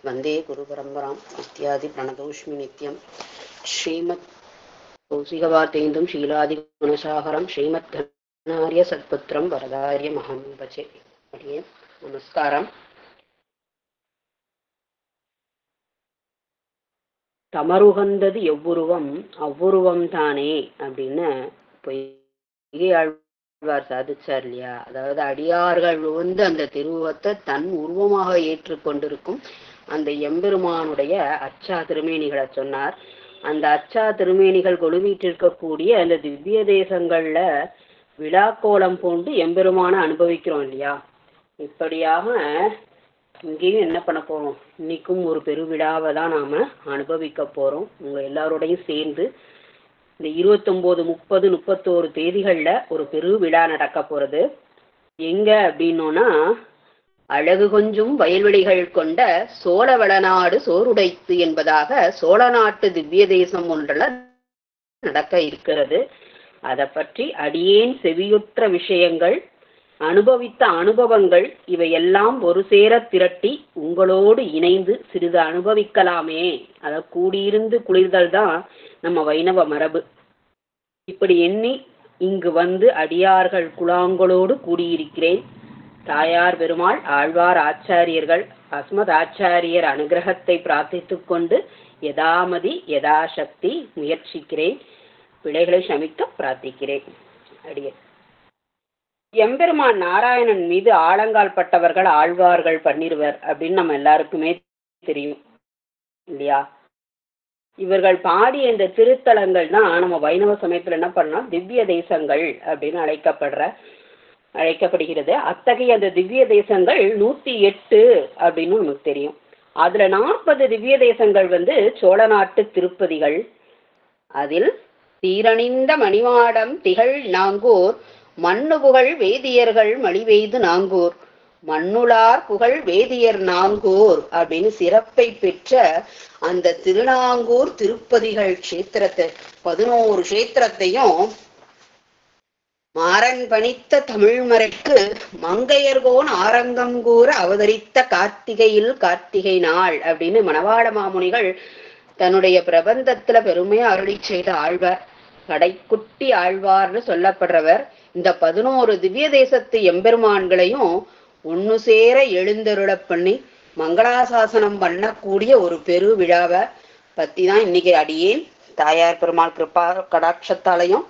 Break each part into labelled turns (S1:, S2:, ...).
S1: वंदे गुरुपरंपरां इत्यादि प्रणतोष्मि नित्यं श्रीमत् कौशिकवार्तेन्दुं शीलादिगुणसागरं श्रीमद्घनार्य सत्पुत्रं वरदार्य महं भजे. நமஸ்காரம். தமருகந்தது எவ்வுருவம் அவ்வுருவம் தானே அப்படின்னு பொய்கை ஆழ்வார் சாதிச்சார் இல்லையா? அதாவது அடியார்கள் அந்த திருவுருவத்தை தன் உருவமாக ஏற்றுக்கொண்டிருக்கும் அந்த எம்பெருமானுடைய அச்சா திருமேனிகளை சொன்னார். அந்த அச்சா திருமேனிகள் கொலுவீட்டிருக்கக்கூடிய அந்த திவ்ய தேசங்கள்ல விழாக்கோலம் பூண்டு எம்பெருமான அனுபவிக்கிறோம் இல்லையா? இப்படியாக இங்கேயும் என்ன பண்ண போறோம்? இன்னைக்கும் ஒரு பெருவிழாவை தான் நாம அனுபவிக்க போறோம். உங்க எல்லாரோடையும் சேர்ந்து இந்த 29, 30, 31 தேதிகள்ல ஒரு பெருவிழா நடக்க போறது. எங்க அப்படின்னோன்னா, அழகு கொஞ்சம் வயல்வெளிகள் கொண்ட சோழ வளநாடு சோறுடைத்து என்பதாக சோழ நாட்டு திவ்ய தேசம் ஒன்றில் நடக்க இருக்கிறது. அதை பற்றி அடியேன் செவியுற்ற விஷயங்கள், அனுபவித்த அனுபவங்கள் இவையெல்லாம் ஒரு சேர திரட்டி உங்களோடு இணைந்து சிறிது அனுபவிக்கலாமே. அதை கூடியிருந்து குளிர்தல் தான் நம்ம வைணவ மரபு. இப்படி எண்ணி இங்கு வந்து அடியார்கள் குழாங்களோடு கூடியிருக்கிறேன். தாயார் பெருமாள், ஆழ்வார் ஆச்சாரியர்கள், அஸ்மத் ஆச்சாரியர் அனுகிரகத்தை பிரார்த்தித்து கொண்டு யதாமதி யதாசக்தி முயற்சிக்கிறேன். பிழைகளை சமிக்க பிரார்த்திக்கிறேன். அடியேன் எம்பெருமான் நாராயணன் மீது ஆழங்கால் பட்டவர்கள் ஆழ்வார்கள் பன்னிருவர் அப்படின்னு நம்ம எல்லாருக்குமே தெரியும் இல்லையா? இவர்கள் பாடிய இந்த திருத்தலங்கள் தான் நம்ம வைணவ சமயத்துல என்ன பண்ணலாம், திவ்ய தேசங்கள் அப்படின்னு அழைக்கப்படுகிறது. அத்தகைய அந்த திவ்ய தேசங்கள் 108 அப்படின்னு நமக்கு தெரியும். அதுல 40 திவ்ய தேசங்கள் சோழ நாட்டு திருப்பதிகள். அதில் தீரணிந்த மணிமாடம் திகழ் நாங்கூர், மண்ணு புகழ் வேதியர்கள் மலிவெய்து நாங்கூர், மண்ணுளார் புகழ் வேதியர் நாங்கூர் அப்படின்னு சிறப்பை பெற்ற அந்த திருநாங்கூர் திருப்பதிகள் க்ஷேத்திரத்தை 11 க்ஷேத்திரத்தையும் மாறன் பணித்த தமிழ்மறைக்கு மங்கையர்கோன் ஆரங்கம் கூற அவதரித்த கார்த்திகையில் கார்த்திகை நாள் அப்படின்னு மணவாள மாமுனிகள் தன்னுடைய பிரபந்தத்துல பெருமையா அருளி செய்த ஆழ்வார், கடைக்குட்டி ஆழ்வார்னு சொல்லப்படுறவர். இந்த 11 திவ்ய தேசத்து எம்பெருமான்களையும் ஒன்னு சேர எழுந்தருள பண்ணி மங்களாசாசனம் பண்ணக்கூடிய ஒரு பெரு விழாவை பத்தி தான் இன்னைக்கு அடியேன் தாயார் பெருமாள் கிருபா கடாட்சத்தாலையும்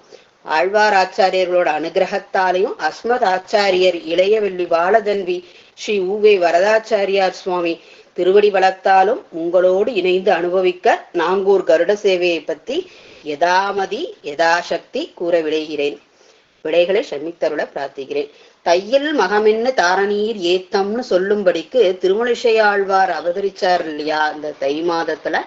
S1: ஆழ்வார் ஆச்சாரியர்களோட அனுகிரகத்தாலையும் அஸ்மத் ஆச்சாரியர் இளையவெள்ளி பாலதன்வி ஸ்ரீ ஊவே வரதாச்சாரியார் சுவாமி திருவடி வளத்தாலும் உங்களோடு இணைந்து அனுபவிக்க நாங்கூர் கருட சேவையை பத்தி யதாமதி யதாசக்தி கூற விளைகிறேன். விடைகளை சன்னித்தருள பிரார்த்திக்கிறேன். தையில் மகமென்னு தாரணீர் ஏத்தம்னு சொல்லும்படிக்கு திருமலிசையாழ்வார் அவதரிச்சார் இல்லையா இந்த தை மாதத்துல?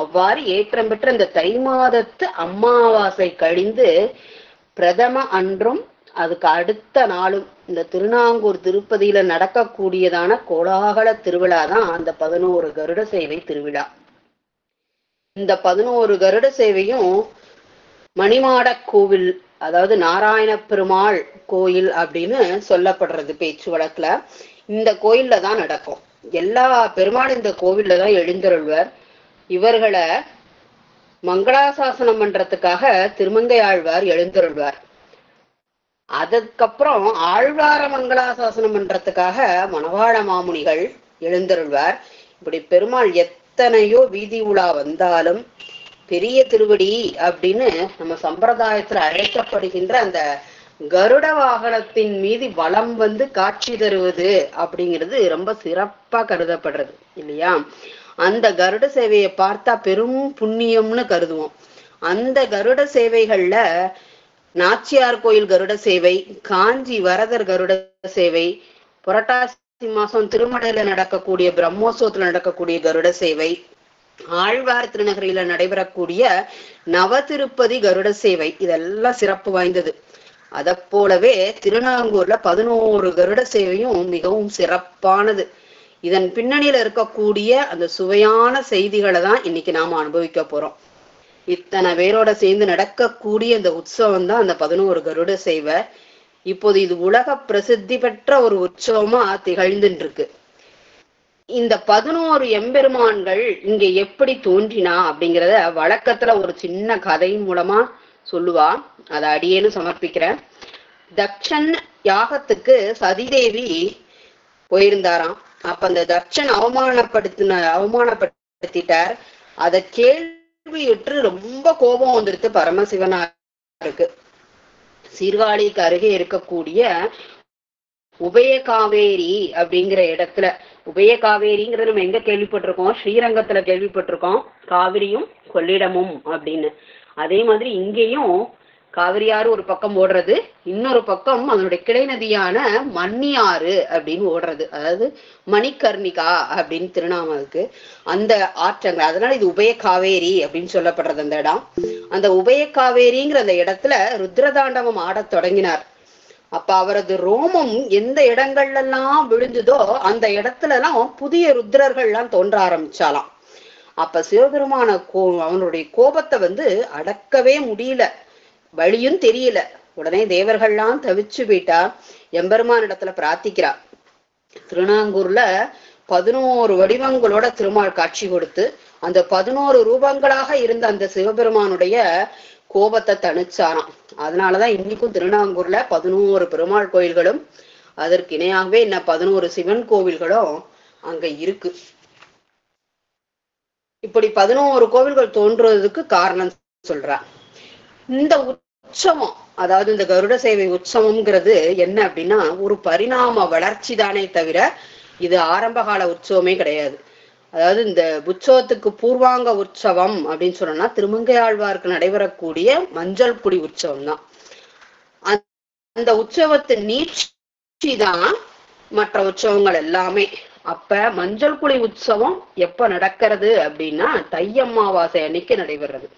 S1: அவ்வாறு ஏற்றம் பெற்ற இந்த தை மாதத்து அமாவாசை கழிந்து பிரதம அன்றும் அதுக்கு அடுத்த நாளும் இந்த திருநாங்கூர் திருப்பதியில நடக்கக்கூடியதான கோலாகல திருவிழா தான் அந்த 11 கருட சேவை திருவிழா. இந்த 11 கருட சேவையும் மணிமாட கோவில், அதாவது நாராயண பெருமாள் கோயில் அப்படின்னு சொல்லப்படுறது பேச்சு வழக்குல. இந்த கோயில்ல தான் நடக்கும். எல்லா பெருமாள் இந்த கோவில்ல தான் எழுந்தருள்வர். இவர்களை மங்களாசாசனம் பண்றதுக்காக திருமங்கை ஆழ்வார் எழுந்தருள்வார். அதுக்கப்புறம் ஆழ்வார மங்களாசாசனம் பண்றதுக்காக மணவாள மாமுனிகள் எழுந்தருள்வார். இப்படி பெருமாள் எத்தனையோ வீதி உலா வந்தாலும் பெரிய திருவடி அப்படின்னு நம்ம சம்பிரதாயத்துல அழைக்கப்படுகின்ற அந்த கருட வாகனத்தின் மீது வலம் காட்சி தருவது அப்படிங்கிறது ரொம்ப சிறப்பா கருதப்படுறது இல்லையா? அந்த கருட சேவையை பார்த்தா பெரும் புண்ணியம்னு கருதுவோம். அந்த கருட சேவைகள்ல நாச்சியார் கோயில் கருட சேவை, காஞ்சி வரதர் கருட சேவை, புரட்டாசி மாசம் திருமலையில நடக்கக்கூடிய பிரம்மோத்சவத்துல நடக்கக்கூடிய கருட சேவை, ஆழ்வார் திருநகரியில நடைபெறக்கூடிய நவ திருப்பதி கருட சேவை, இதெல்லாம் சிறப்பு வாய்ந்தது. அத போலவே திருநாங்கூர்ல 11 கருட சேவையும் மிகவும் சிறப்பானது. இதன் பின்னணியில இருக்கக்கூடிய அந்த சுவையான செய்திகளை தான் இன்னைக்கு நாம அனுபவிக்க போறோம். இத்தனை பேரோட சேர்ந்து நடக்கக்கூடிய இந்த உற்சவம் தான் அந்த 11 கருட சேவை. இப்போது இது உலக பிரசித்தி பெற்ற ஒரு உற்சவமா திகழ்ந்துட்டு இருக்கு. இந்த 11 எம்பெருமான்கள் இங்க எப்படி தோன்றினா அப்படிங்கிறத வழக்கத்துல ஒரு சின்ன கதையின் மூலமா சொல்லுவா. அதை அடியேன்னு சமர்ப்பிக்கிறேன். தக்ஷன் யாகத்துக்கு சதிதேவி போயிருந்தாராம். அப்ப அந்த தக்ஷன் அவமானப்படுத்திட்டார். அதை கேள்வியுற்று ரொம்ப கோபம் வந்துடுத்து பரமசிவனாருக்கு. சீர்காழிக்கு அருகே இருக்கக்கூடிய உபய காவேரி அப்படிங்கிற இடத்துல, உபய காவேரிங்கிறது நம்ம எங்க கேள்விப்பட்டிருக்கோம்? ஸ்ரீரங்கத்துல கேள்விப்பட்டிருக்கோம், காவிரியும் கொள்ளிடமும் அப்படின்னு. அதே மாதிரி இங்கேயும் காவிரியாறு ஒரு பக்கம் ஓடுறது, இன்னொரு பக்கம் அதனுடைய கிளை நதியான மன்னியாறு அப்படின்னு ஓடுறது. அதாவது மணிகர்ணிகா அப்படின்னு திருநாமலுக்கு அந்த ஆற்றங்கள். அதனால இது உபய காவேரி அப்படின்னு சொல்லப்படுறது அந்த இடம். அந்த உபய காவேரிங்கிற அந்த இடத்துல ருத்ரதாண்டவம் ஆடத் தொடங்கினார். அப்ப அவரது ரோமம் எந்த இடங்கள்ல எல்லாம் விழுந்ததோ அந்த இடத்துல எல்லாம் புதிய ருத்ரர்கள் எல்லாம் தோன்ற ஆரம்பிச்சாலாம். அப்ப சிவபெருமான அவனுடைய கோபத்தை அடக்கவே முடியல, வழியும் தெரியல. உடனே தேவர்கள்லாம் தவிச்சு போயிட்டா. எம்பெருமான் இடத்துல பிரார்த்திக்கிறா. திருநாங்கூர்ல 11 வடிவங்களோட திருமால் காட்சி கொடுத்து அந்த 11 ரூபங்களாக இருந்த அந்த சிவபெருமானுடைய கோபத்தை தணிச்சாராம். அதனாலதான் இன்னைக்கும் திருநாங்கூர்ல 11 பெருமாள் கோயில்களும் அதற்கு இணையாகவே இன்னும் 11 சிவன் கோவில்களும் அங்க இருக்கு. இப்படி 11 கோவில்கள் தோன்றுவதற்கு காரணம் சொல்றா. இந்த உற்சவம், அதாவது இந்த கருட சேவை உற்சவம்ங்கிறது என்ன அப்படின்னா ஒரு பரிணாம வளர்ச்சி தானே தவிர இது ஆரம்பகால உற்சவமே கிடையாது. அதாவது இந்த உற்சவத்துக்கு பூர்வாங்க உற்சவம் அப்படின்னு சொன்னோம்னா திருமங்கையாழ்வாருக்கு நடைபெறக்கூடிய மஞ்சள் குடி உற்சவம் தான். அந்த உற்சவத்தின் நீட்சி தான் மற்ற உற்சவங்கள் எல்லாமே. அப்ப மஞ்சள் குடி உற்சவம் எப்ப நடக்கிறது அப்படின்னா தை அமாவாசை அன்னைக்கு நடைபெறது.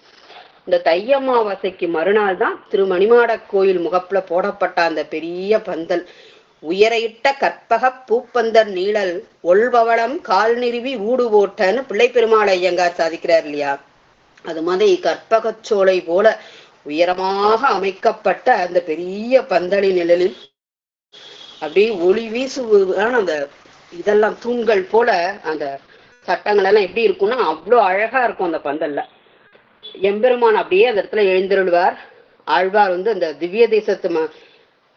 S1: இந்த தை அமாவாசைக்கு மறுநாள் தான் திருமணிமாட கோயில் முகப்புல போடப்பட்ட அந்த பெரிய பந்தல், உயரையிட்ட கற்பக பூப்பந்தர் நீழல் ஒள்பவளம் கால் நிறுவி ஊடு ஓட்டன்னு பிள்ளை பெருமாள் ஐயங்கார் சாதிக்கிறார் இல்லையா? அது மாதிரி கற்பகச்சோலை போல உயரமாக அமைக்கப்பட்ட அந்த பெரிய பந்தளி நிழலில் அப்படியே ஒளி வீசுவான அந்த இதெல்லாம் தூண்கள் போல அந்த சட்டங்கள் எல்லாம் எப்படி இருக்கும்னா அவ்வளோ அழகா இருக்கும். அந்த பந்தல்ல எம்பெருமான் அப்படியே அந்த இடத்துல எழுந்திருள்வார். ஆழ்வார் அந்த திவ்ய தேசத்து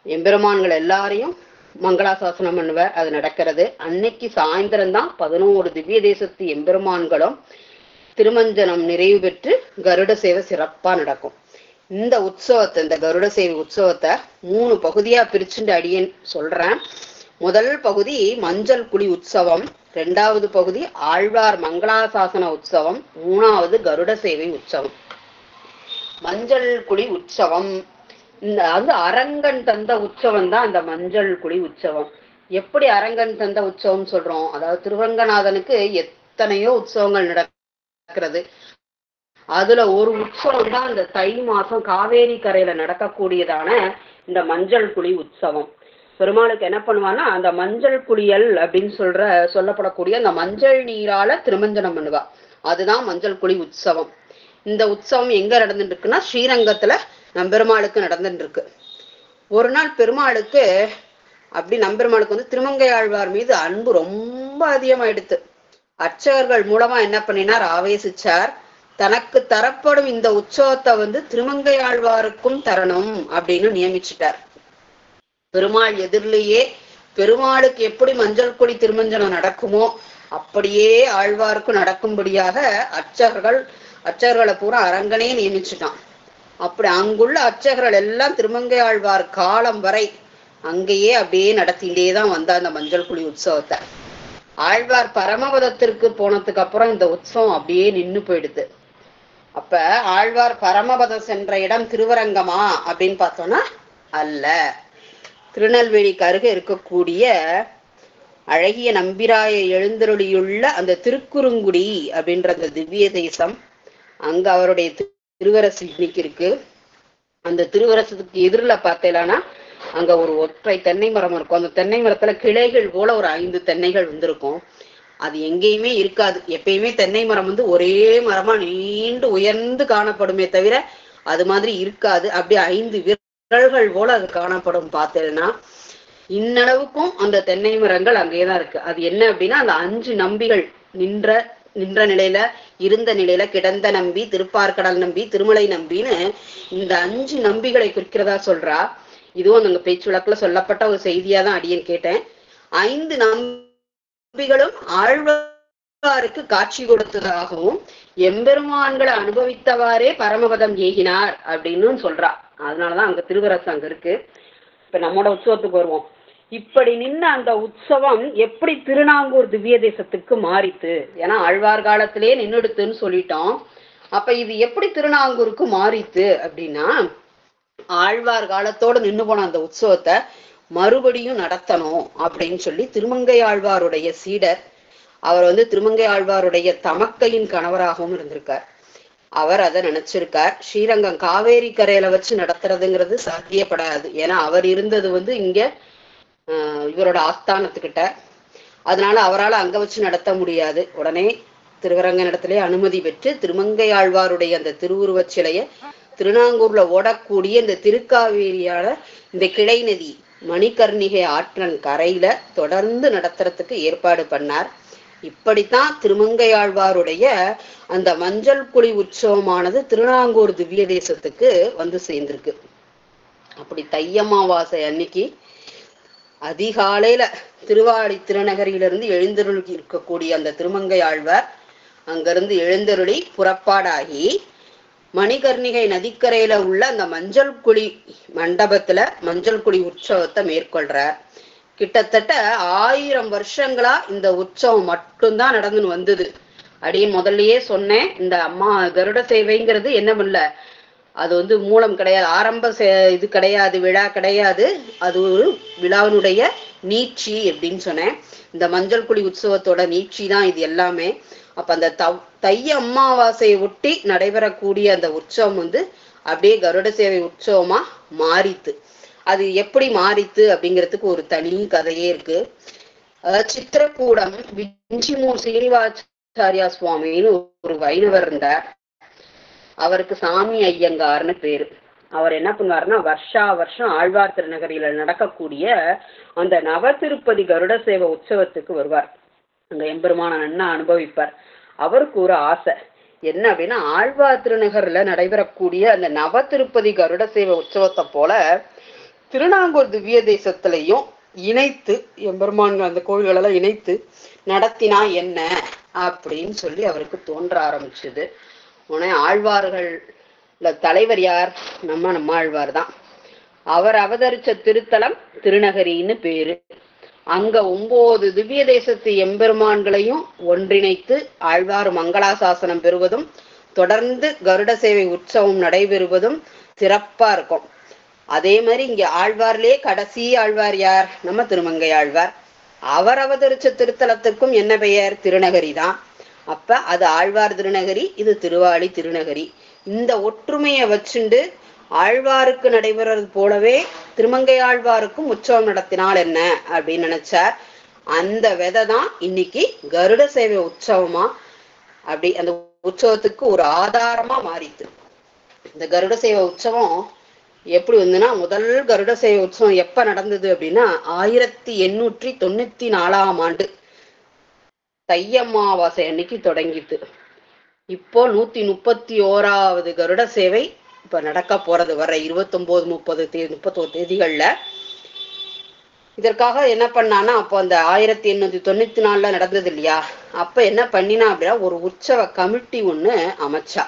S1: எம்பெருமான்கள் எல்லாரையும் மங்களாசாசனம் பண்ணுவார். அது நடக்கிறது. அன்னைக்கு சாயந்தரம் தான் 11 திவ்ய தேசத்து எம்பெருமான்களும் திருமஞ்சனம் நிறைவு பெற்று கருட சேவை சிறப்பா நடக்கும். இந்த உற்சவத்தை, இந்த கருட சேவை உற்சவத்தை 3 பகுதியா பிரிச்சுட்டு அடியேன் சொல்றேன். முதல் பகுதி மஞ்சள் குழி உற்சவம், 2வது பகுதி ஆழ்வார் மங்களாசாசன உற்சவம், 3வது கருட சேவை உற்சவம். மஞ்சள் குழி உற்சவம் அரங்கன் தந்த உற்சவம் தான் அந்த மஞ்சள் குழி உற்சவம். எப்படி அரங்கன் தந்த உற்சவம் சொல்றோம்? அதாவது திருவங்கநாதனுக்கு எத்தனையோ உற்சவங்கள் நடக்கிறது. அதுல ஒரு உற்சவம் தான் இந்த தை மாசம் காவேரி கரையில நடக்கக்கூடியதான இந்த மஞ்சள் குழி உற்சவம். பெருமாளுக்கு என்ன பண்ணுவான்னா அந்த மஞ்சள் குளியல் அப்படின்னு சொல்லப்படக்கூடிய அந்த மஞ்சள் நீரால திருமஞ்சனம் பண்ணுவா. அதுதான் மஞ்சள் குழி உற்சவம். இந்த உற்சவம் எங்க நடந்துட்டு இருக்குன்னா ஸ்ரீரங்கத்துல நம்பெருமாளுக்கு நடந்துட்டு இருக்கு. ஒரு நாள் பெருமாளுக்கு நம்பெருமாளுக்கு திருமங்கையாழ்வார் மீது அன்பு ரொம்ப அதிகமாயிடுத்து. அர்ச்சகர்கள் மூலமா என்ன பண்ணினார், ஆவேசிச்சார். தனக்கு தரப்படும் இந்த உற்சவத்தை திருமங்கையாழ்வாருக்கும் தரணும் அப்படின்னு நியமிச்சுட்டார். பெருமாள் எதிரிலேயே பெருமாளுக்கு எப்படி மஞ்சள் கொடி திருமஞ்சனம் நடக்குமோ அப்படியே ஆழ்வாருக்கும் நடக்கும்படியாக அர்ச்சகர்களை பூரா அரங்கனே நியமிச்சுட்டான். அப்படி அங்குள்ள அர்ச்சகர்கள் எல்லாம் திருமங்கை ஆழ்வார் காலம் வரை அங்கேயே அப்படியே நடத்திட்டேதான் வந்தா அந்த மஞ்சள் குழி உற்சவத்தை. ஆழ்வார் பரமபதத்திற்கு போனதுக்கு அப்புறம் இந்த உற்சவம் அப்படியே நின்னு போயிடுது. அப்ப ஆழ்வார் பரமபதம் சென்ற இடம் திருவரங்கமா அப்படின்னு பார்த்தோம்னா அல்ல. திருநெல்வேலிக்கு அருகே இருக்கக்கூடிய அழகிய நம்பிராய எழுந்தருளியுள்ள அந்த திருக்குறுங்குடி அப்படின்ற அந்த திவ்ய தேசம், அங்க அவருடைய திருவரசு இன்னைக்கு இருக்கு. அந்த திருவரசத்துக்கு எதிரில் பார்த்தேலானா அங்க ஒரு ஒற்றை தென்னை மரம் இருக்கும். அந்த தென்னை மரத்துல கிளைகள் போல ஒரு 5 தென்னைகள் வந்திருக்கும். அது எங்கேயுமே இருக்காது. எப்பயுமே தென்னை மரம் ஒரே மரமா நீண்டு உயர்ந்து காணப்படுமே தவிர அது மாதிரி இருக்காது. அப்படியே 5 விரல்கள் போல அது காணப்படும். பார்த்தேன்னா இன்னளவுக்கும் அந்த தென்னை மரங்கள் அங்கேதான் இருக்கு. அது என்ன அப்படின்னா அந்த 5 நம்பிகள் நின்ற நிலையில, இருந்த நிலையில, கிடந்த நம்பி, திருப்பார்கடல் நம்பி, திருமலை நம்பின்னு இந்த 5 நம்பிகளை குறிக்கிறதா சொல்றா. இதுவும் அந்த பேச்சு வழக்குல சொல்லப்பட்ட ஒரு செய்தியா தான் அடியேன் கேட்டேன். 5 நம்பிகளும் ஆழ்வாருக்கு காட்சி கொடுத்ததாகவும் எம்பெருமான்களை அனுபவித்தவாறே பரமபதம் ஏகினார் அப்படின்னு சொல்றா. அதனாலதான் அங்க திருவரசு அங்க இருக்கு. இப்ப நம்மோட உற்சவத்துக்கு வருவோம். இப்படி நின்ன அந்த உற்சவம் எப்படி திருநாங்கூர் திவ்ய தேசத்துக்கு மாறித்து? ஏன்னா ஆழ்வார் காலத்திலே நின்னுடுத்துன்னு சொல்லிட்டோம். அப்ப இது எப்படி திருநாங்கூருக்கு மாறித்து அப்படின்னா, ஆழ்வார் காலத்தோடு நின்று போன அந்த உற்சவத்தை மறுபடியும் நடத்தணும் அப்படின்னு சொல்லி திருமங்கை ஆழ்வாருடைய சீடர், அவர் திருமங்கை ஆழ்வாருடைய தமக்கையின் கணவராகவும் இருந்திருக்கார். அவர் அதை நினைச்சிருக்கார். ஸ்ரீரங்கம் காவேரி கரையில வச்சு நடத்துறதுங்கிறது சாத்தியப்படாது. ஏன்னா அவர் இருந்தது இங்க இவரோட ஆஸ்தானத்துக்கிட்ட. அதனால அவரால் அங்க வச்சு நடத்த முடியாது. உடனே திருவரங்க இடத்திலே அனுமதி பெற்று திருமங்கை ஆழ்வாருடைய அந்த திருவுருவச் சிலைய திருநாங்கூர்ல ஓடக்கூடிய இந்த திருக்காவேரியால இந்த கிளை நதி மணிகர்ணிகை ஆற்றன் கரையில தொடர்ந்து நடத்துறதுக்கு ஏற்பாடு பண்ணார். இப்படித்தான் திருமங்கை ஆழ்வாருடைய அந்த மஞ்சள் குழி உற்சவமானது திருநாங்கூர் திவ்ய தேசத்துக்கு சேர்ந்திருக்கு. அப்படி தையம்மாவாசை அன்னைக்கு அதிகாலையில திருவாடி திருநகரிலிருந்து எழுந்தருளி இருக்கக்கூடிய அந்த திருமங்கை ஆழ்வார் அங்கிருந்து எழுந்தருளி புறப்பாடாகி மணிகர்ணிகை நதிக்கரையில உள்ள அந்த மஞ்சள் குழி மண்டபத்துல மஞ்சள் குழி உற்சவத்தை மேற்கொள்றார். கிட்டத்தட்ட 1000 வருஷங்களா இந்த உற்சவம் மட்டும்தான் நடந்துன்னு வந்தது. அப்படின்னு முதல்லயே சொன்னேன். இந்த அம்மா கருட சேவைங்கிறது என்ன பண்ணல, அது மூலம் கிடையாது, ஆரம்ப இது கிடையாது, விழா கிடையாது. அது ஒரு விழாவினுடைய நீட்சி அப்படின்னு சொன்னேன். இந்த மஞ்சள் குழி உற்சவத்தோட நீட்சி தான் இது எல்லாமே. அப்ப அந்த தை அமாவாசையை ஒட்டி நடைபெறக்கூடிய அந்த உற்சவம் அப்படியே கருட சேவை உற்சவமா மாறித்து. அது எப்படி மாறித்து அப்படிங்கிறதுக்கு ஒரு தனி கதையே இருக்கு. சித்திரக்கூடம் விஞ்சிமூர் சீனிவாச்சாரியா சுவாமின்னு ஒரு வைணவர் இருந்தார். அவருக்கு சாமி ஐயங்கார்னு பேரு. அவர் என்ன பண்ணுவாருன்னா, வருஷா வருஷம் ஆழ்வார் திருநகரியில நடக்கக்கூடிய அந்த நவ திருப்பதி கருட சேவை உற்சவத்துக்கு வருவார். அங்க எம்பெருமான நன்னா அனுபவிப்பார். அவருக்கு ஒரு ஆசை என்ன அப்படின்னா, ஆழ்வார் திருநகர்ல நடைபெறக்கூடிய அந்த நவ திருப்பதி கருட சேவை உற்சவத்தை போல திருநாங்கூர் திவ்ய தேசத்திலையும் இணைத்து எம்பெருமான்கள் அந்த கோவில்களெல்லாம் இணைத்து நடத்தினா என்ன அப்படின்னு சொல்லி அவருக்கு தோன்ற ஆரம்பிச்சது. உடனே ஆழ்வார்கள்ல தலைவர் யார்? நம்ம ஆழ்வார் தான். அவர் அவதரிச்ச திருத்தலம் திருநகரின்னு பேரு. அங்க 9 திவ்ய தேசத்து எம்பெருமான்களையும் ஒன்றிணைத்து ஆழ்வார் மங்களாசாசனம் பெறுவதும் தொடர்ந்து கருட சேவை உற்சவம் நடைபெறுவதும் சிறப்பா இருக்கும். அதே மாதிரி இங்க ஆழ்வார்லயே கடைசி ஆழ்வார் யார்? நம்ம திருமங்கை ஆழ்வார். அவர் அவதரிச்ச திருத்தலத்துக்கும் என்ன பெயர்? திருநகரி தான். அப்ப அது ஆழ்வார் திருநகரி, இது திருவாளி திருநகரி. இந்த ஒற்றுமையை வச்சுண்டு ஆழ்வாருக்கு நடைபெறது போலவே திருமங்கை ஆழ்வாருக்கும் உற்சவம் நடத்தினால் என்ன அப்படின்னு நினைச்சார். அந்த விதை தான் இன்னைக்கு கருட சேவை உற்சவமா அப்படி அந்த உற்சவத்துக்கு ஒரு ஆதாரமா மாறித்து. இந்த கருட சேவை உற்சவம் எப்படி முதல் கருட சேவை உற்சவம் எப்ப நடந்தது அப்படின்னா 1894ஆம் ஆண்டு தையம்மாவாசை அன்னைக்கு தொடங்கிட்டு இப்போ 131வது கருட சேவை இப்ப நடக்க போறது வர 29, 30, 31 தேதிகள்ல. இதற்காக என்ன பண்ணான்னா, அப்போ அந்த 1894 நடந்தது இல்லையா, அப்ப என்ன பண்ணினா அப்படின்னா ஒரு உற்சவ கமிட்டி ஒண்ணு அமைச்சா.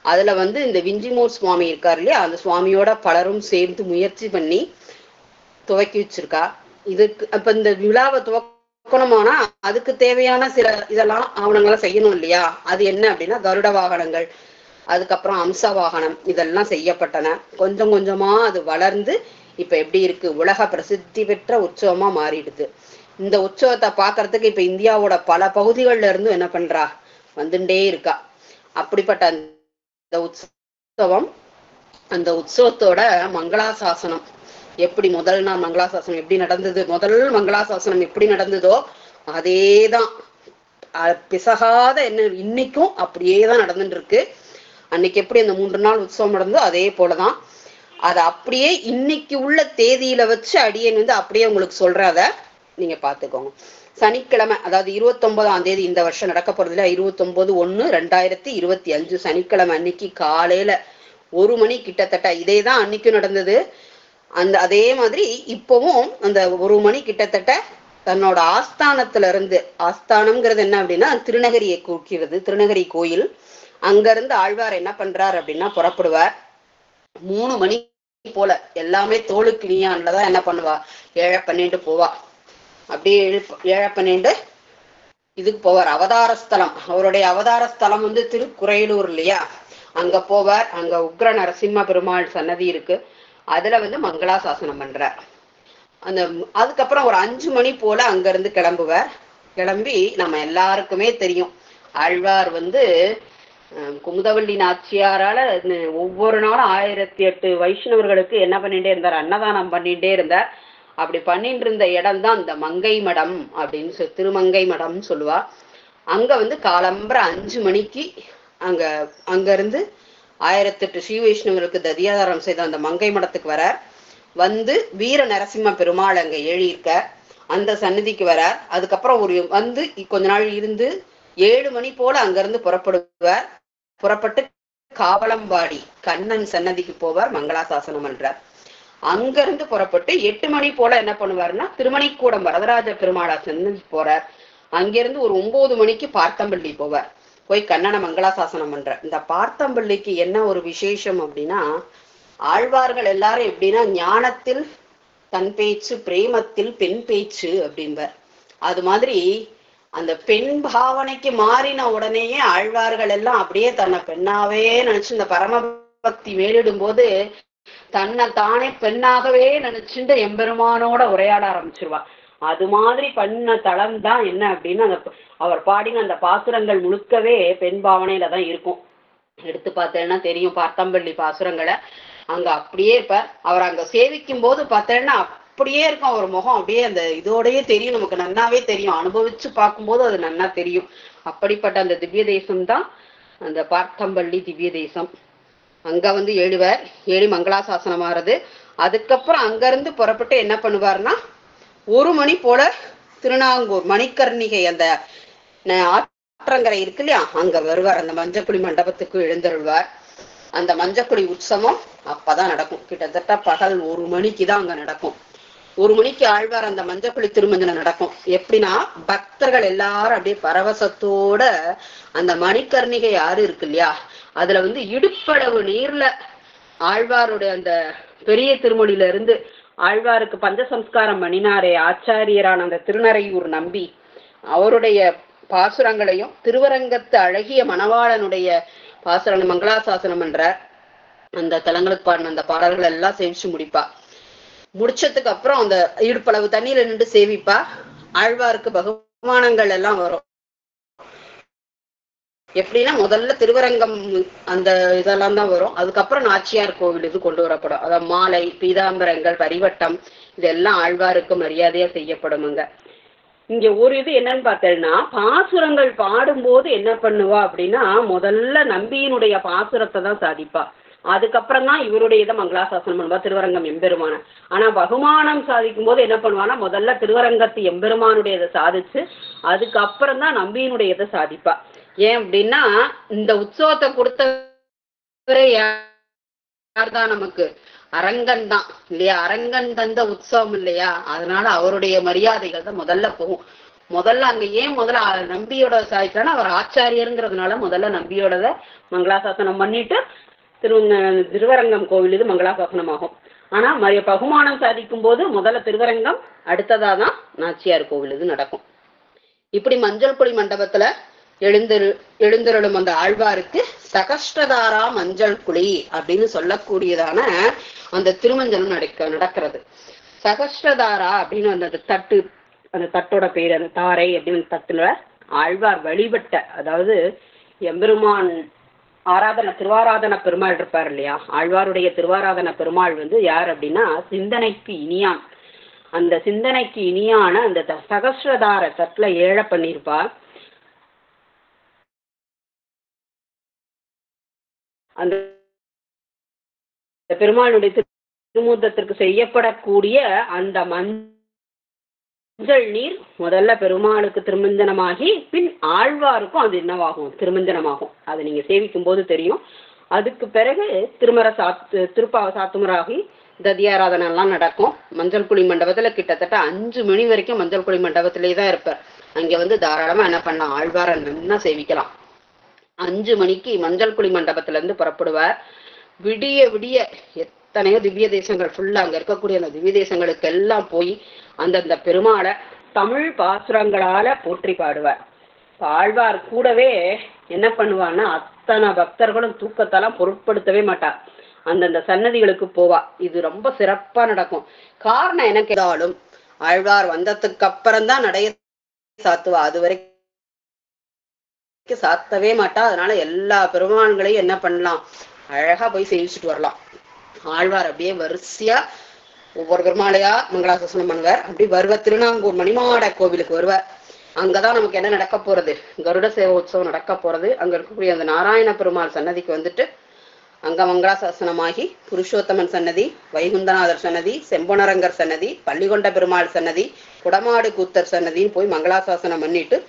S1: அதுல இந்த விஞ்சிமூர் சுவாமி இருக்காரு இல்லையா, அந்த சுவாமியோட பலரும் சேர்ந்து முயற்சி பண்ணி துவக்கி வச்சிருக்கா. இதுக்கு அப்ப இந்த விழாவை துவக்கணுமானா அதுக்கு தேவையான சில இதெல்லாம் ஆவணங்கள்லாம் செய்யணும் இல்லையா. அது என்ன அப்படின்னா கருட வாகனங்கள், அதுக்கப்புறம் அம்ச வாகனம், இதெல்லாம் செய்யப்பட்டன. கொஞ்சம் கொஞ்சமா அது வளர்ந்து இப்ப எப்படி இருக்கு, உலக பிரசித்தி பெற்ற உற்சவமா மாறிடுது. இந்த உற்சவத்தை பாக்குறதுக்கு இப்ப இந்தியாவோட பல பகுதிகள்ல இருந்து என்ன பண்றா, வந்துட்டே இருக்கா. அப்படிப்பட்ட அந்த உற்சவம், அந்த உற்சவத்தோட மங்களாசாசனம் எப்படி முதல் நாள் மங்களாசாசனம் எப்படி நடந்தது, முதல் மங்களாசாசனம் எப்படி நடந்ததோ அதேதான் பிசகாத என்ன இன்னைக்கும் அப்படியேதான் நடந்துட்டு இருக்கு. அன்னைக்கு எப்படி அந்த 3 நாள் உற்சவம் நடந்ததோ அதே போலதான். அதை அப்படியே இன்னைக்கு உள்ள தேதியில வச்சு அடியேன் வந்து அப்படியே உங்களுக்கு சொல்றத நீங்க பாத்துக்கோங்க. சனிக்கிழமை, அதாவது 29ஆம் தேதி இந்த வருஷம் நடக்க போறதுல 29/1/2025 சனிக்கிழமை அன்னைக்கு காலையில 1 மணி கிட்டத்தட்ட இதேதான் அன்னைக்கும் நடந்தது. அதே மாதிரி இப்பவும் அந்த 1 மணி கிட்டத்தட்ட தன்னோட ஆஸ்தானத்துல இருந்து, ஆஸ்தானம்ங்கிறது என்ன அப்படின்னா திருநகரியை குறிக்கிறது, திருநகரி கோயில். அங்க இருந்து ஆழ்வார் என்ன பண்றார் அப்படின்னா புறப்படுவார். 3 மணி போல எல்லாமே தோளுக்கு நீயான்லதான் என்ன பண்ணுவா, 7:12 போவா. அப்படியே 7:12 இதுக்கு போவார். அவதார ஸ்தலம், அவருடைய அவதார ஸ்தலம் வந்து திருக்குறையலூர் இல்லையா, அங்க போவார். அங்க உக்ர நரசிம்ம பெருமாள் சன்னதி இருக்கு, அதுல வந்து மங்களாசாசனம் பண்றார். அதுக்கப்புறம் ஒரு 5 மணி போல அங்க இருந்து கிளம்புவார். கிளம்பி நம்ம எல்லாருக்குமே தெரியும், ஆழ்வார் வந்து குமுதவள்ளி நாச்சியாரால ஒவ்வொரு நாளும் 1008 வைஷ்ணவர்களுக்கு என்ன பண்ணிட்டே இருந்தார், அன்னதானம் பண்ணிட்டே இருந்தார். அப்படி பண்ணிட்டு இருந்த இடம் தான் இந்த மங்கை மடம் அப்படின்னு திருமங்கை மடம்னு சொல்லுவா. அங்க வந்து காலம்பர 5 மணிக்கு அங்க இருந்து 1008 ஸ்ரீ வைஷ்ணவர்களுக்கு ததியாதாரம் செய்த அந்த மங்கை மடத்துக்கு வரார். வந்து வீர நரசிம்ம பெருமாள் அங்க எழுதியிருக்க அந்த சன்னதிக்கு வரார். அதுக்கப்புறம் வந்து கொஞ்ச நாள் இருந்து 7 மணி போல அங்க இருந்து புறப்படுவார். புறப்பட்டு காவலம்பாடி கண்ணன் சன்னதிக்கு போவார், மங்களாசாசனம் பண்றார். அங்க இருந்து புறப்பட்டு 8 மணி போல என்ன பண்ணுவாருன்னா திருமணிக்கூடம் வரதராஜ பெருமாளா சன்னதி போறார். அங்கிருந்து ஒரு 9 மணிக்கு பார்த்தம்பள்ளி போவார். போய் கண்ணனை மங்களாசாசனம் பண்றார். இந்த பார்த்தம்பள்ளிக்கு என்ன ஒரு விசேஷம் அப்படின்னா, ஆழ்வார்கள் எல்லாரும் எப்படின்னா ஞானத்தில் தன் பேச்சு, பிரேமத்தில் பெண் பேச்சு அப்படின்பார். அது மாதிரி அந்த பெண் பாவனைக்கு மாறின உடனேயே ஆழ்வார்கள் எல்லாம் அப்படியே தன்னை பெண்ணாவே நினைச்சு இந்த பரமபக்தி மேலிடும் போது தன்னை தானே பெண்ணாகவே நினைச்சுட்டு எம்பெருமானோட உரையாட ஆரம்பிச்சிருவா. அது மாதிரி பண்ண தளம் தான் என்ன அப்படின்னு அவர் பாடின அந்த பாசுரங்கள் முழுக்கவே பெண் பாவனையில தான் இருக்கும். எடுத்து பார்த்தேன்னா தெரியும் பார்த்தம்பள்ளி பாசுரங்களை. அங்க அப்படியே இருப்பார். அவர் அங்க சேவிக்கும் போது பார்த்தேன்னா அப்படியே இருக்கும் அவர் முகம், அப்படியே அந்த இதோடயே தெரியும், நமக்கு நன்னாவே தெரியும், அனுபவிச்சு பார்க்கும்போது அது நன்னா தெரியும். அப்படிப்பட்ட அந்த திவ்ய தேசம் தான் அந்த பார்த்தம்பள்ளி திவ்ய தேசம். அங்க வந்து ஏழுவர் ஏழு மங்களாசாசனம் ஆறுது. அதுக்கப்புறம் அங்க இருந்து புறப்பட்டு என்ன பண்ணுவார்னா 1 மணி போல திருநாங்கூர் மணிக்கர்ணிகை அந்த ஆற்றங்கரை இருக்கு இல்லையா, அங்க வருவார். அந்த மஞ்சக்குழி மண்டபத்துக்கு எழுந்தருள்வார். அந்த மஞ்சக்குழி உற்சவம் அப்பதான் நடக்கும். கிட்டத்தட்ட பகல் 1 மணிக்கு தான் அங்க நடக்கும். 1 மணிக்கு ஆழ்வார் அந்த மஞ்சக்குழி திருமஞ்சனம் நடக்கும். எப்படின்னா பக்தர்கள் எல்லாரும் அப்படியே பரவசத்தோட அந்த மணிக்கர்ணிகை ஆறு இருக்கு இல்லையா, அதுல வந்து இடுப்பளவு நீர்ல ஆழ்வாருடைய அந்த பெரிய திருமொழியில இருந்து ஆழ்வாருக்கு பஞ்சசம்ஸ்காரம் பண்ணினாரே ஆச்சாரியரான அந்த திருநறையூர் நம்பி, அவருடைய பாசுரங்களையும் திருவரங்கத்து அழகிய மணவாளனுடைய பாசுரங்கள் மங்களாசாசனம் என்றார். அந்த தலங்களுக்கு பாடின அந்த பாடல்கள் எல்லாம் சேவிச்சு முடிப்பா. முடிச்சதுக்கு அப்புறம் அந்த இடுப்பளவு தண்ணியில நின்று சேவிப்பா. ஆழ்வாருக்கு பகுமானங்கள் எல்லாம் வரும். எப்படின்னா முதல்ல திருவரங்கம் அந்த இதெல்லாம் தான் வரும். அதுக்கப்புறம் நாச்சியார் கோவில் இது கொண்டு வரப்படும். அதாவது மாலை, பீதாம்பரங்கள், பரிவட்டம் இதெல்லாம் ஆழ்வாருக்கு மரியாதையா செய்யப்படுமுங்க. இங்க ஒரு இது என்னன்னு பார்த்தேன்னா, பாசுரங்கள் பாடும்போது என்ன பண்ணுவா அப்படின்னா முதல்ல நம்பியினுடைய பாசுரத்தை தான் சாதிப்பா. அதுக்கப்புறம் தான் இவருடைய இதை மங்களாசாசனம் பண்ணுவா, திருவரங்கம் எம்பெருமான. ஆனா பகுமானம் சாதிக்கும் போது என்ன பண்ணுவான்னா முதல்ல திருவரங்கத்து எம்பெருமானுடைய இதை சாதிச்சு அதுக்கப்புறம் தான் நம்பியினுடைய இதை சாதிப்பா. ஏன் அப்படின்னா இந்த உற்சவத்தை கொடுத்தவரே யார்தான் நமக்கு, அரங்கன் தான் இல்லையா, அரங்கன் தந்த உற்சவம் இல்லையா, அதனால அவருடைய மரியாதைகள் தான் முதல்ல போகும். முதல்ல அங்க ஏன் முதல்ல நம்பியோட சாதிச்சானா அவர் ஆச்சாரியருங்கிறதுனால முதல்ல நம்பியோட மங்களாசாசனம் பண்ணிட்டு திருவரங்கம் கோவில் இது மங்களாசாசனம் ஆகும். ஆனா பகுமானம் சாதிக்கும் போது முதல்ல திருவரங்கம், அடுத்ததாதான் நாச்சியார் கோவில் இது நடக்கும். இப்படி மஞ்சள் குழி மண்டபத்துல எழுந்தருளும் அந்த ஆழ்வாருக்கு சகஸ்ரதாரா மஞ்சள் குழி அப்படின்னு சொல்லக்கூடியதான அந்த திருமஞ்சனம் நடக்கிறது. சகஸ்ரதாரா அப்படின்னு அந்த தட்டு, அந்த தட்டோட பேர் அந்த தாரை அப்படின்னு தட்டுல ஆழ்வார் வழிபட்ட, அதாவது எம்பெருமான் திருவாராதன பெருமாள் இருப்பார் இல்லையா, ஆழ்வாருடைய திருவாராதன பெருமாள் வந்து யார் அப்படின்னா சிந்தனைக்கு இனியான். அந்த சிந்தனைக்கு இனியான அந்த சகஸ்ரதார தட்டுல ஏழ பண்ணிருப்பா. அந்த பெருமாளுடைய திருமூர்த்தத்திற்கு செய்யப்படக்கூடிய அந்த மஞ்சள் நீர் முதல்ல பெருமாளுக்கு திருமஞ்சனமாகி பின் ஆழ்வாருக்கும் அது என்னவாகும், திருமஞ்சனமாகும். அதை நீங்க சேவிக்கும் போது தெரியும். அதுக்கு பிறகு திருப்பாவ சாத்துமராகி ததியாராதனை எல்லாம் நடக்கும். மஞ்சள் குழி மண்டபத்துல கிட்டத்தட்ட 5 மணி வரைக்கும் மஞ்சள் குழி மண்டபத்திலேயே தான் இருப்பார். அங்க தாராளமா என்ன பண்ணலாம், ஆழ்வார நல்லா சேவிக்கலாம். 5 மணிக்கு மஞ்சள் குழி மண்டபத்துல இருந்து புறப்படுவார். விடிய விடிய எத்தனையோ திவ்ய தேசங்கள் ஃபுல்லா அங்க இருக்கக்கூடிய அந்த திவ்ய தேசங்களுக்கு எல்லாம் போய் அந்தந்த பெருமாளை தமிழ் பாசுரங்களால போற்றி பாடுவார். ஆழ்வார் கூடவே என்ன பண்ணுவான்னா அத்தனை பக்தர்களும் தூக்கத்தெல்லாம் பொருட்படுத்தவே மாட்டார். அந்தந்த சன்னதிகளுக்கு போவா. இது ரொம்ப சிறப்பா நடக்கும். காரணம் என்ன கேட்டாலும் ஆழ்வார் வந்ததுக்கு அப்புறம் தான் நடைய சாத்துவா. அது வரைக்கும் சாத்தவே மாட்டா. அதனால எல்லா பெருமான்களையும் என்ன பண்ணலாம், அழகா போய் சேவிச்சுட்டு வரலாம். ஆழ்வார் அப்படியே வரிசையா ஒவ்வொரு பெருமாளையா மங்களாசாசனம் பண்ணுவார். அப்படி வருவார். திருநாங்கூர் மணிமாட கோவிலுக்கு வருவார். அங்கதான் நமக்கு என்ன நடக்க போறது, கருட சேவோத்சவம் நடக்க போறது. அங்க இருக்கக்கூடிய அந்த நாராயண பெருமாள் சன்னதிக்கு வந்துட்டு அங்க மங்களாசாசனமாகி புருஷோத்தமன் சன்னதி, வைகுந்தநாதர் சன்னதி, செம்பொனரங்கர் சன்னதி, பள்ளிகொண்ட பெருமாள் சன்னதி, குடமாடு கூத்தர் சன்னதின்னு போய் மங்களாசாசனம் பண்ணிட்டு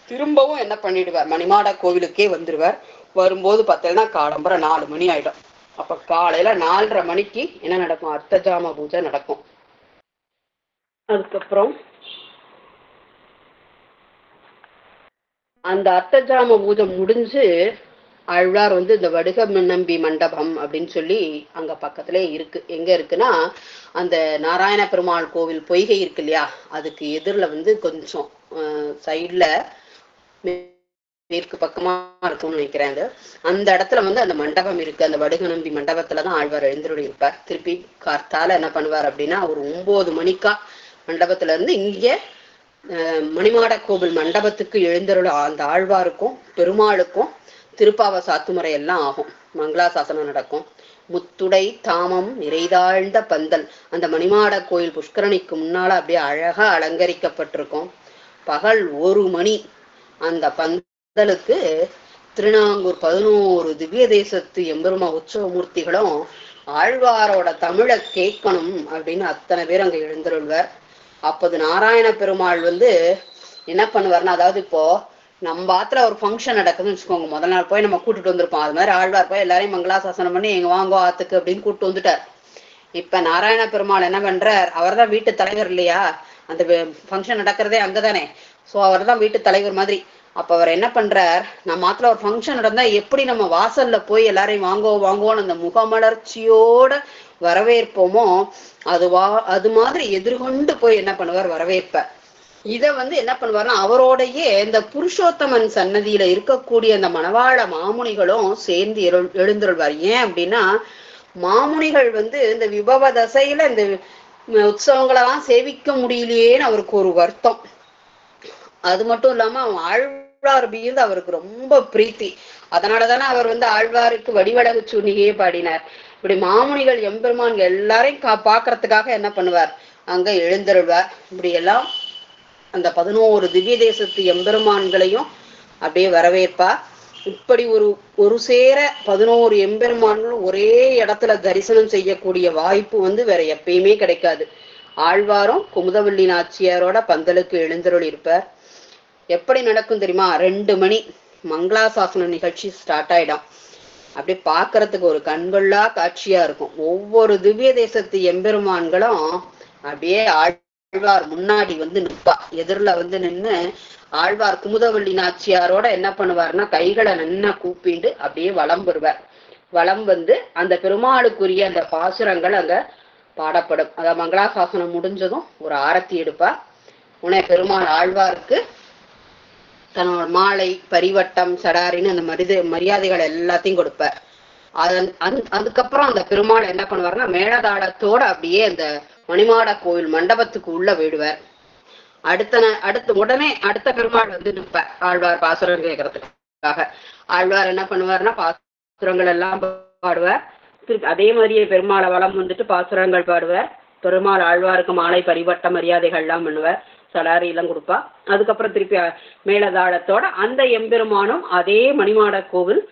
S1: திரும்பவும் என்ன பண்ணிடுவார், மணிமாட கோவிலுக்கே வந்துடுவார். வரும்போது பார்த்தீங்கன்னா காலம்பரம் 4 மணி ஆயிடும். அப்ப காலையில 4:30 மணிக்கு என்ன நடக்கும், அர்த்தஜாம பூஜை நடக்கும். அதுக்கப்புறம் அந்த அர்த்தஜாம பூஜை முடிஞ்சு ஆழ்வார் இந்த வடுக நம்பி மண்டபம் அப்படின்னு சொல்லி அங்க பக்கத்திலே இருக்கு. எங்க இருக்குன்னா அந்த நாராயண பெருமாள் கோவில் பொய்கை இருக்கு இல்லையா, அதுக்கு எதிரில கொஞ்சம் சைட்ல மேற்கு பக்கமா இருக்கும்னு நினைக்கிறேன். அந்த இடத்துல அந்த மண்டபம் இருக்கு. அந்த வடுக நம்பி மண்டபத்துலதான் ஆழ்வார் எழுந்தருளி இருப்பார். திருப்பி கார்த்தால என்ன பண்ணுவார் அப்படின்னா ஒரு 9 மணிக்கா மண்டபத்துல இருந்து இங்க மணிமாட கோவில் மண்டபத்துக்கு எழுந்தருள அந்த ஆழ்வாருக்கும் பெருமாளுக்கும் திருப்பாவ சாத்துமுறை எல்லாம் ஆகும். மங்களாசாசனம் நடக்கும். முத்துடை தாமம் நிறைதாழ்ந்த பந்தல் அந்த மணிமாட கோயில் புஷ்கரணிக்கு முன்னால அப்படியே அழகா அலங்கரிக்கப்பட்டிருக்கும். பகல் 1 மணி அந்த பந்தலுக்கு திருநாங்கூர் 11 திவ்ய தேசத்து எம்பெருமா உற்சவமூர்த்திகளும் ஆழ்வாரோட தமிழை கேட்கணும் அப்படின்னு அத்தனை பேர் அங்க எழுந்தருள்வார். அப்போது நாராயண பெருமாள் என்ன பண்ணுவார்னா, அதாவது இப்போ நம்ம ஆத்துல ஒரு ஃபங்க்ஷன் நடக்குதுன்னு வச்சுக்கோங்க, முதல் நாள் போய் நம்ம கூட்டிட்டு வந்திருப்போம். அது மாதிரி ஆழ்வார் போய் எல்லாரையும் மங்களாசாசனம் பண்ணி எங்க வாங்கோ ஆத்துக்கு அப்படின்னு கூப்பிட்டு வந்துட்டார். இப்ப நாராயண பெருமாள் என்ன பண்றார், அவர் தான் வீட்டு தலைவர் இல்லையா, அந்த ஃபங்க்ஷன் நடக்கிறதே அங்கதானே. சோ அவர் தான் வீட்டு தலைவர் மாதிரி. அப்ப அவர் என்ன பண்றார், நம்ம ஆத்துல ஒரு ஃபங்க்ஷன் நடந்தா எப்படி நம்ம வாசல்ல போய் எல்லாரையும் வாங்கோ வாங்குவோன்னு அந்த முகமலர்ச்சியோட வரவேற்போமோ அது மாதிரி எதிர்கொண்டு போய் என்ன பண்ணுவார், வரவேற்ப. இத என்ன பண்ணுவார்னா அவரோடையே இந்த புருஷோத்தமன் சன்னதியில இருக்கக்கூடிய அந்த மணவாள மாமுனிகளும் சேர்ந்து எழுந்தருள்வார். ஏன் அப்படின்னா மாமுனிகள் இந்த விபவ தசையில இந்த உற்சவங்களெல்லாம் சேவிக்க முடியலையேன்னு அவருக்கு ஒரு வருத்தம். அது மட்டும் இல்லாம ஆழ்வார் மீது அவருக்கு ரொம்ப பிரீத்தி. அதனாலதானே அவர் ஆழ்வாருக்கு வடிவழகு சூனிகையே பாடினார். இப்படி மாமுனிகள் எம்பெருமான்கள் எல்லாரையும் பாக்குறதுக்காக என்ன பண்ணுவார், அங்க எழுந்தருள்வார். இப்படி எல்லாம் அந்த 11 திவ்ய தேசத்து எம்பெருமான்களையும் அப்படியே வரவேற்பா. இப்படி ஒரு சேர 11 எம்பெருமான்களும் ஒரே இடத்துல தரிசனம் செய்யக்கூடிய வாய்ப்பு வேற எப்பயுமே கிடைக்காது. ஆழ்வாரும் குமுதவள்ளி நாச்சியாரோட பந்தலுக்கு எழுந்தருள் இருப்பார். எப்படி நடக்கும் தெரியுமா, 2 மணி மங்களாசாசன நிகழ்ச்சி ஸ்டார்ட் ஆயிடும். அப்படியே பாக்குறதுக்கு ஒரு கண்கொள்ளா காட்சியா இருக்கும். ஒவ்வொரு திவ்ய தேசத்து எம்பெருமான்களும் அப்படியே ஆழ்வார் முன்னாடி நிற்பா. எதிரில நின்று ஆழ்வார் குமுதவள்ளி நாச்சியாரோட என்ன பண்ணுவார்னா கைகளை நன்னா கூப்பிண்டு அப்படியே வலம் வருவார். வலம் அந்த பெருமாளுக்குரிய அந்த பாசுரங்கள் அங்க பாடப்படும். அதாவது மங்களாசாசனம் முடிஞ்சதும் ஒரு ஆரத்தி எடுப்பா. உடனே பெருமாள் ஆழ்வாருக்கு தன்னோட மாலை பரிவட்டம் சடாரின்னு அந்த மரியாதைகள் எல்லாத்தையும் கொடுப்பார். அதுக்கப்புறம் அந்த பெருமாள் என்ன பண்ணுவாருன்னா மேளதாளத்தோட அப்படியே அந்த மணிமாட கோவில் மண்டபத்துக்கு உள்ள விடுவார். அடுத்த பெருமாள் நிற்பார் ஆழ்வார் பாசுரம் கேட்கறதுக்காக. ஆழ்வார் என்ன பண்ணுவாருன்னா பாசுரங்கள் எல்லாம் பாடுவார். அதே மாதிரியே பெருமாளை வளம் பாசுரங்கள் பாடுவார். பெருமாள் ஆழ்வாருக்கு மாலை பரிவட்ட மரியாதைகள் எல்லாம் பண்ணுவார். சடாரி எல்லாம் கொடுப்பா. அதுக்கப்புறம் திருப்பி மேளதாளத்தோட அந்த எம்பெருமானும் அதே மணிமாட கோவில்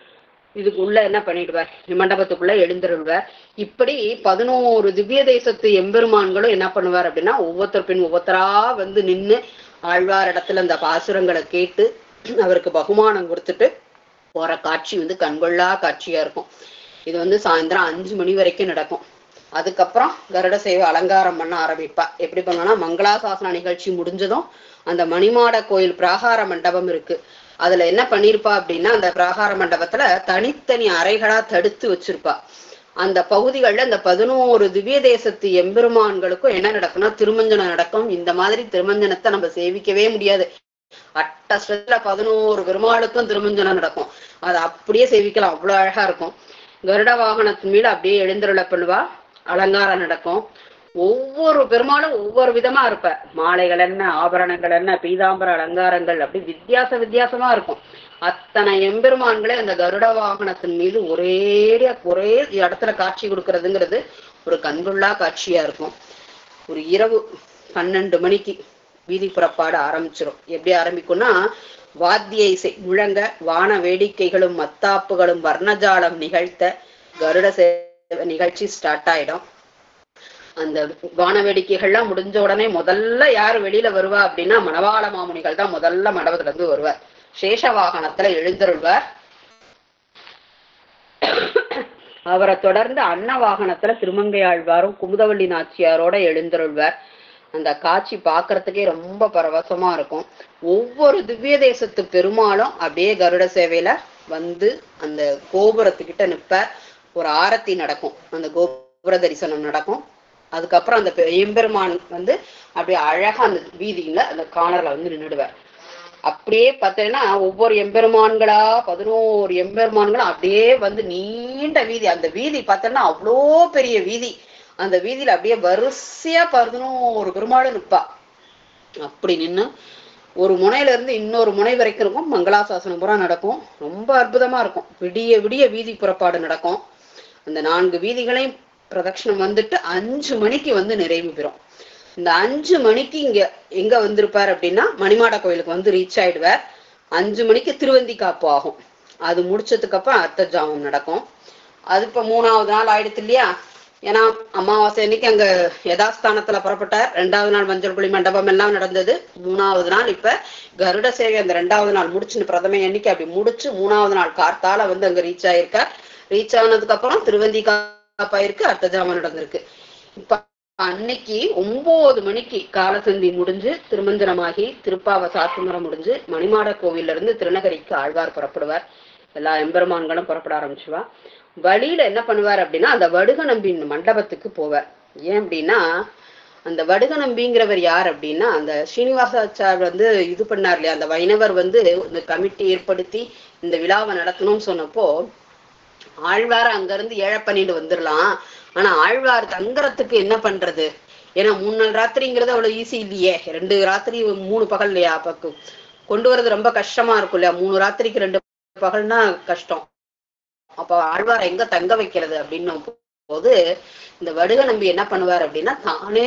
S1: இதுக்கு உள்ள என்ன பண்ணிடுவார், மண்டபத்துக்குள்ள எழுந்திருவார். இப்படி 11 திவ்ய தேசத்து எம்பெருமான்களும் என்ன பண்ணுவார் அப்படின்னா ஒவ்வொருத்தர் பின் ஒவ்வொருத்தரா வந்து நின்று ஆழ்வார் இடத்துல அந்த பாசுரங்களை கேட்டு அவருக்கு பகுமானம் கொடுத்துட்டு போற காட்சி வந்து கண்கொள்ளா காட்சியா இருக்கும். இது வந்து சாயந்தரம் 5 மணி வரைக்கும் நடக்கும். அதுக்கப்புறம் கருட சேவை அலங்காரம் பண்ண ஆரம்பிப்பா. எப்படி பண்ணோம்னா மங்களாசாசன நிகழ்ச்சி முடிஞ்சதும் அந்த மணிமாட கோயில் பிராகார மண்டபம் இருக்கு, அதுல என்ன பண்ணிருப்பா அப்படின்னா அந்த பிராகார மண்டபத்துல தனித்தனி அறைகளா தடுத்து வச்சிருப்பா. அந்த பகுதிகளில் அந்த 11 திவ்ய தேசத்து எம்பெருமான்களுக்கும் என்ன நடக்கும்னா திருமஞ்சனம் நடக்கும். இந்த மாதிரி திருமஞ்சனத்தை நம்ம சேவிக்கவே முடியாது. அட்டஸ்டத்துல 11 பெருமாளுக்கும் திருமஞ்சனம் நடக்கும். அது அப்படியே சேவிக்கலாம், அவ்வளவு அழகா இருக்கும். கருட வாகனத்தின் மீது அப்படியே எழுந்தருள பண்ணுவா, அலங்காரம் நடக்கும். ஒவ்வொரு பெருமாளும் ஒவ்வொரு விதமா இருப்ப. மாலைகள் என்ன, ஆபரணங்கள் என்ன, பீதாம்பர அலங்காரங்கள் அப்படி வித்தியாசமா இருக்கும். அத்தனை எம்பெருமான்களே அந்த கருட வாகனத்தின் மீது ஒரே இடத்துல காட்சி கொடுக்கறதுங்கிறது ஒரு கண்கொள்ளா காட்சியா இருக்கும். ஒரு இரவு 12 மணிக்கு வீதி புறப்பாடு ஆரம்பிச்சிடும். எப்படி ஆரம்பிக்கும்னா வாத்திய இசை முழங்க வான வேடிக்கைகளும் மத்தாப்புகளும் வர்ணஜாலம் நிகழ்த்த கருட சேவை நிகழ்ச்சி ஸ்டார்ட் ஆயிடும். அந்த வான வேடிக்கைகள்லாம் முடிஞ்ச உடனே முதல்ல யாரு வெளியில வருவா அப்படின்னா மணவாள மாமுனிகள் தான் முதல்ல மண்டபத்துல இருந்து வருவார். சேஷ வாகனத்துல எழுந்தருள்வார். அவரை தொடர்ந்து அன்ன வாகனத்துல திருமங்கை ஆழ்வாரும் குமுதவள்ளி நாச்சியாரோட எழுந்தருள்வார். அந்த காட்சி பாக்குறதுக்கே ரொம்ப பரவசமா இருக்கும். ஒவ்வொரு திவ்ய தேசத்து பெருமாளும் அப்படியே கருட சேவையில வந்து அந்த கோபுரத்துக்கிட்ட நிற்பார். ஒரு ஆரத்தி நடக்கும், அந்த கோபுர தரிசனம் நடக்கும். அதுக்கப்புறம் அந்த எம்பெருமான் வந்து அப்படியே அழகா அந்த வீதியில அந்த கார்னர்ல வந்து நின்றுடுவார். அப்படியே பார்த்தீங்கன்னா ஒவ்வொரு எம்பெருமான்களா 11 எம்பெருமான்களும் அப்படியே வந்து நீண்ட வீதி. அந்த வீதி பார்த்தோன்னா அவ்வளோ பெரிய வீதி. அந்த வீதியில அப்படியே வரிசையா 11 பெருமாளும் நிற்பா. அப்படி நின்று ஒரு முனையில இருந்து இன்னொரு முனை வரைக்கும் இருக்கும். மங்களாசாசனம் பூரா நடக்கும். ரொம்ப அற்புதமா இருக்கும். விடிய விடிய வீதி புறப்பாடு நடக்கும். அந்த 4 வீதிகளையும் பிரதட்சணம் வந்துட்டு 5 மணிக்கு வந்து நிறைவு பெறும். இந்த 5 மணிக்கு இங்க எங்க வந்திருப்பார் அப்படின்னா மணிமாட கோயிலுக்கு வந்து ரீச் ஆயிடுவார். 5 மணிக்கு திருவந்தி காப்பு ஆகும். அது முடிச்சதுக்கு அப்புறம் அர்த்த ஜாமம் நடக்கும். அது இப்ப 3வது நாள் ஆயிடுச்சு இல்லையா. ஏன்னா அமாவாசை அன்னைக்கு அங்க யதாஸ்தானத்துல புறப்பட்டார். 2வது நாள் மஞ்சள் குழி மண்டபம் எல்லாம் நடந்தது. 3வது நாள் இப்ப கருட சேவை அந்த 2வது நாள் முடிச்சுன்னு பிரதமை அன்னைக்கு அப்படி முடிச்சு 3வது நாள் கார்த்தால வந்து அங்க ரீச் ஆயிருக்கார். ரீச் ஆனதுக்கு அப்புறம் திருவந்தி காப்பாயிருக்கு, அர்த்த ஜாமம் நடந்திருக்கு. இப்ப அன்னைக்கு 9 மணிக்கு காலசந்தி முடிஞ்சு திருமஞ்சனமாகி திருப்பாவ சாத்துமரம் முடிஞ்சு மணிமாட கோவில்ல இருந்து திருநகரிக்கு ஆழ்வார் புறப்படுவார். எல்லா எம்பெருமான்களும் புறப்பட ஆரம்பிச்சுவா. வழியில என்ன பண்ணுவார் அப்படின்னா அந்த வடுக நம்பின் மண்டபத்துக்கு போவார். ஏன் அப்படின்னா அந்த வடுக நம்பிங்கிறவர் யார் அப்படின்னா அந்த ஸ்ரீனிவாசாச்சார் வந்து இது பண்ணார் இல்லையா, அந்த வைணவர் வந்து இந்த கமிட்டி ஏற்படுத்தி இந்த விழாவை நடத்தணும்னு சொன்னப்போ ஆழ்வார் அங்க இருந்து 7 பண்ணிட்டு வந்துடலாம். ஆனா ஆழ்வார் தங்கறதுக்கு என்ன பண்றது? ஏன்னா 3 நாள் ராத்திரிங்கிறது அவ்வளவு ஈஸி இல்லையே. 2 ராத்திரி 3 பகல் இல்லையா, அப்ப கொண்டு வர்றது ரொம்ப கஷ்டமா இருக்கும் இல்லையா. 3 ராத்திரிக்கு 2 பகல்னா கஷ்டம். அப்ப ஆழ்வார் எங்க தங்க வைக்கிறது அப்படின்னும் போது இந்த வடுக நம்பி என்ன பண்ணுவார் அப்படின்னா தானே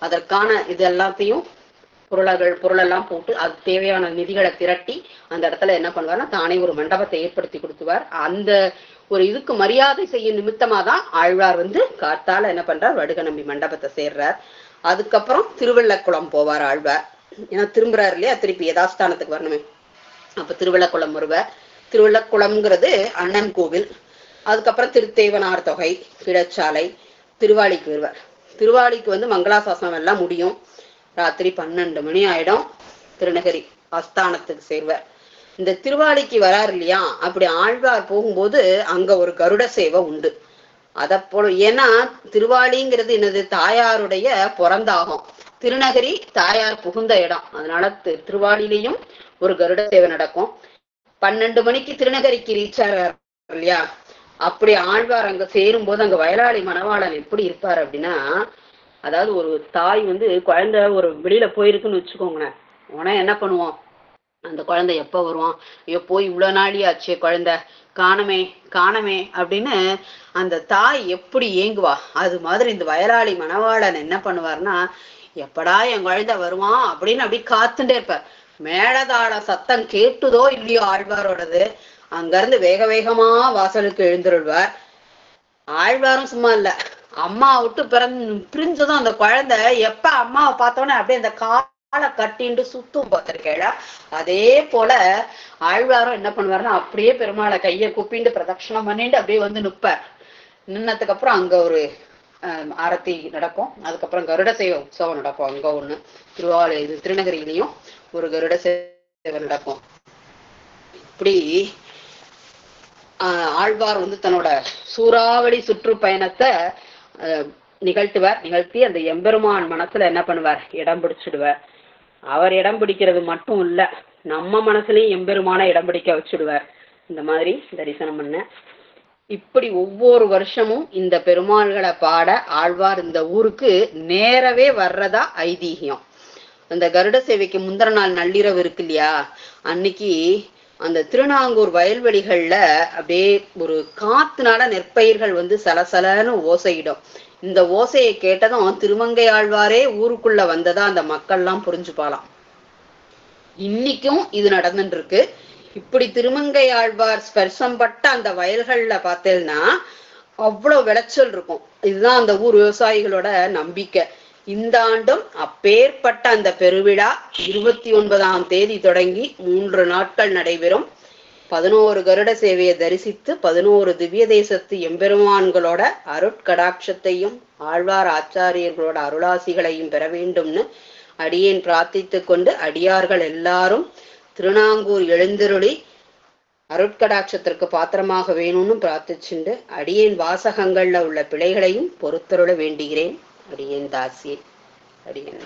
S1: அதற்கான இது எல்லாத்தையும் பொருளெல்லாம் போட்டு அது தேவையான நிதிகளை திரட்டி அந்த இடத்துல என்ன பண்ணுவார்னா தானே ஒரு மண்டபத்தை ஏற்படுத்தி கொடுத்துவார். அந்த ஒரு இதுக்கு மரியாதை செய்யும் நிமித்தமா தான் ஆழ்வார் வந்து காத்தால என்ன பண்றார், வடுக நம்பி மண்டபத்தை சேர்றார். அதுக்கப்புறம் திருவள்ளக்குளம் போவார் ஆழ்வார். ஏன்னா திரும்புறாரு இல்லையா, திருப்பி யதாஸ்தானத்துக்கு வரணுமே. அப்ப திருவள்ளக்குளம் வருவார். திருவள்ளக்குளம்ங்கிறது அண்ணன் கோவில். அதுக்கப்புறம் திருத்தேவனார் தொகை, பிடச்சாலை, திருவாளிக்கு வருவார். திருவாளிக்கு வந்து மங்களாசாசனம் எல்லாம் முடியும். ராத்திரி 12 மணி ஆயிடும். திருநகரி ஆஸ்தானத்துக்கு சேர்வார். இந்த திருவாளிக்கு வராரு இல்லையா, அப்படி ஆழ்வார் போகும்போது அங்க ஒரு கருட சேவை உண்டு. அத போல ஏன்னா திருவாளிங்கிறது என்னது, தாயாருடைய பிறந்தாகும். திருநகரி தாயார் புகுந்த இடம். அதனால திருவாளிலையும் ஒரு கருட சேவை நடக்கும். 12 மணிக்கு திருநகரிக்கு ரீச் ஆகிறார் இல்லையா, அப்படி ஆழ்வார் அங்க சேரும் போது அங்க வயலாளி மணவாளன் எப்படி இருப்பார் அப்படின்னா, அதாவது ஒரு தாய் வந்து குழந்தை ஒரு வெளியில போயிருக்குன்னு வச்சுக்கோங்களேன். உடனே என்ன பண்ணுவோம், அந்த குழந்தை எப்ப வருவான், ஐயோ போய் இவ்வளவு நாளி ஆச்சு, குழந்தை காணமே காணமே அப்படின்னு அந்த தாய் எப்படி ஏங்குவா. அது மாதிரி இந்த வயலாளி மணவாளன் என்ன பண்ணுவார்னா, எப்படா என் குழந்தை வருவான் அப்படின்னு அப்படி காத்துட்டே இருப்பார். மேளதாள சத்தம் கேட்டுதோ இல்லையோ ஆழ்வாரோடது, அங்க இருந்து வேக வேகமா வாசலுக்கு எழுந்துருவார். ஆழ்வாரும் சும்மா இல்ல, அம்மா விட்டு பிரிஞ்சதும் அந்த குழந்தை எப்ப அம்மாவை பார்த்தோன்னே அப்படியே அந்த காலை கட்டிண்டு சுத்தும் பார்த்திருக்கேடா. அதே போல ஆழ்வாரும் என்ன பண்ணுவாருன்னா அப்படியே பெருமாளை கையை குப்பிண்டு பிரதட்சணம் பண்ணிட்டு அப்படியே வந்து நிப்பார். நின்னதுக்கு அப்புறம் அங்க ஒரு ஆரத்தி நடக்கும். அதுக்கப்புறம் கருட சேவை உற்சவம் நடக்கும். அங்க ஒண்ணு திருநகரியிலையும் ஒரு கருட சேவை நடக்கும். இப்படி ஆழ்வார் வந்து தன்னோட சூறாவளி சுற்றுப்பயணத்தை நிகழ்த்தி அந்த எம்பெருமான் மனசுல என்ன பண்ணுவார், இடம் பிடிச்சிடுவார். அவர் இடம் பிடிக்கிறது மட்டும் இல்ல, நம்ம மனசுலயும் எம்பெருமான இடம் பிடிக்க வச்சுடுவார். இந்த மாதிரி தரிசனம் பண்ண இப்படி ஒவ்வொரு வருஷமும் இந்த பெருமாள்களை பாட ஆழ்வார் இந்த ஊருக்கு நேரவே வர்றதா ஐதீகம். அந்த கருட சேவைக்கு முந்தின நாள் நள்ளிரவு இருக்கு இல்லையா, அன்னைக்கு அந்த திருநாங்கூர் வயல்வெளிகள்ல அப்படியே ஒரு காத்துனால நெற்பயிர்கள் வந்து சலசலன்னு ஓசையிடும். இந்த ஓசையை கேட்டதும் திருமங்கை ஆழ்வாரே ஊருக்குள்ள வந்ததா அந்த மக்கள்லாம் புரிஞ்சுப்பாலாம். இன்னைக்கும் இது நடந்துட்டு இருக்கு. இப்படி திருமங்கை ஆழ்வார் ஸ்பர்சம் பட்ட அந்த வயல்கள்ல பார்த்தேன்னா அவ்வளவு விளைச்சல் இருக்கும். இதுதான் அந்த ஊர் விவசாயிகளோட நம்பிக்கை. இந்த ஆண்டும் அப்பேற்பட்ட அந்த பெருவிழா 29ஆம் தேதி தொடங்கி 3 நாட்கள் நடைபெறும். 11 கருட சேவையை தரிசித்து 11 திவ்ய தேசத்து எம்பெருமான்களோட அருட்கடாட்சத்தையும் ஆழ்வார் ஆச்சாரியர்களோட அருளாசிகளையும் பெற வேண்டும்னு அடியேன் பிரார்த்தித்து கொண்டு, அடியார்கள் எல்லாரும் திருநாங்கூர் எழுந்தருளி அருட்கடாட்சத்திற்கு பாத்திரமாக வேணும்னு பிரார்த்திச்சுண்டு அடியேன் வாசகங்கள்ல உள்ள பிழைகளையும் பொறுத்தருள வேண்டுகிறேன். அடியேன் தாசியை. அடியேன்.